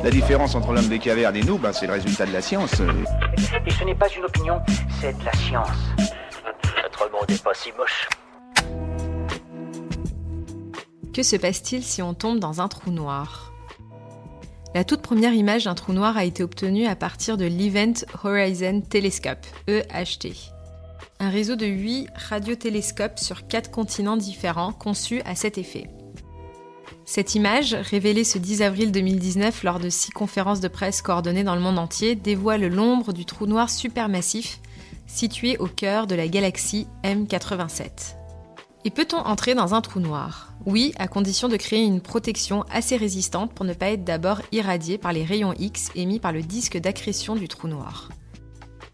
La différence entre l'homme des cavernes et nous, c'est le résultat de la science. Et ce n'est pas une opinion, c'est de la science. Notre monde n'est pas si moche. Que se passe-t-il si on tombe dans un trou noir ? La toute première image d'un trou noir a été obtenue à partir de l'Event Horizon Telescope, EHT. Un réseau de 8 radiotélescopes sur 4 continents différents conçus à cet effet. Cette image, révélée ce 10 avril 2019 lors de 6 conférences de presse coordonnées dans le monde entier, dévoile l'ombre du trou noir supermassif situé au cœur de la galaxie M87. Et peut-on entrer dans un trou noir ? Oui, à condition de créer une protection assez résistante pour ne pas être d'abord irradié par les rayons X émis par le disque d'accrétion du trou noir.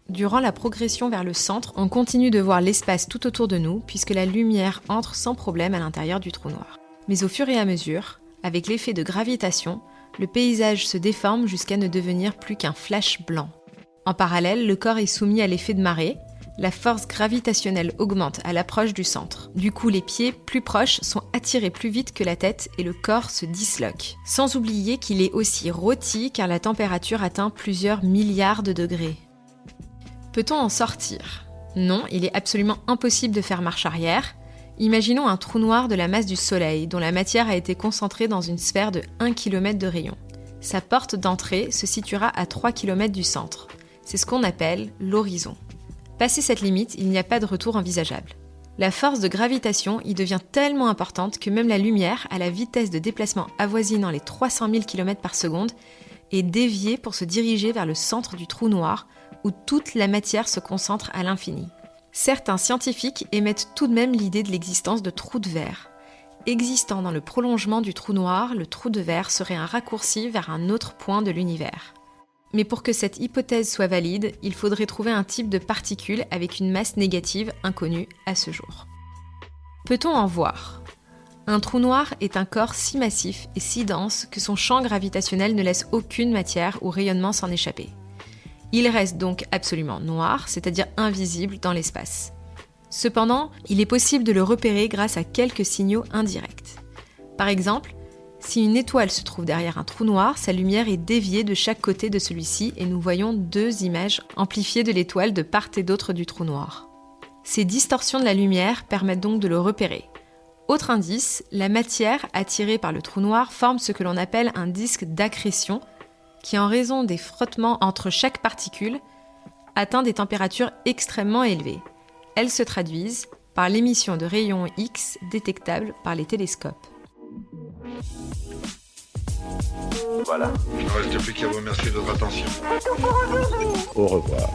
Durant la progression vers le centre, on continue de voir l'espace tout autour de nous puisque la lumière entre sans problème à l'intérieur du trou noir. Mais au fur et à mesure, avec l'effet de gravitation, le paysage se déforme jusqu'à ne devenir plus qu'un flash blanc. En parallèle, le corps est soumis à l'effet de marée. La force gravitationnelle augmente à l'approche du centre. Du coup, les pieds, plus proches, sont attirés plus vite que la tête et le corps se disloque. Sans oublier qu'il est aussi rôti car la température atteint plusieurs milliards de degrés. Peut-on en sortir ? Non, il est absolument impossible de faire marche arrière. Imaginons un trou noir de la masse du Soleil, dont la matière a été concentrée dans une sphère de 1 km de rayon. Sa porte d'entrée se situera à 3 km du centre. C'est ce qu'on appelle l'horizon. Passé cette limite, il n'y a pas de retour envisageable. La force de gravitation y devient tellement importante que même la lumière, à la vitesse de déplacement avoisinant les 300 000 km par seconde, est déviée pour se diriger vers le centre du trou noir, où toute la matière se concentre à l'infini. Certains scientifiques émettent tout de même l'idée de l'existence de trous de verre. Existant dans le prolongement du trou noir, le trou de verre serait un raccourci vers un autre point de l'univers. Mais pour que cette hypothèse soit valide, il faudrait trouver un type de particule avec une masse négative inconnue à ce jour. Peut-on en voir ? Un trou noir est un corps si massif et si dense que son champ gravitationnel ne laisse aucune matière ou rayonnement s'en échapper. Il reste donc absolument noir, c'est-à-dire invisible dans l'espace. Cependant, il est possible de le repérer grâce à quelques signaux indirects. Par exemple, si une étoile se trouve derrière un trou noir, sa lumière est déviée de chaque côté de celui-ci et nous voyons 2 images amplifiées de l'étoile de part et d'autre du trou noir. Ces distorsions de la lumière permettent donc de le repérer. Autre indice, la matière attirée par le trou noir forme ce que l'on appelle un disque d'accrétion qui, en raison des frottements entre chaque particule, atteint des températures extrêmement élevées. Elles se traduisent par l'émission de rayons X détectables par les télescopes. Voilà. Il ne reste plus qu'à vous remercier de votre attention. Au revoir.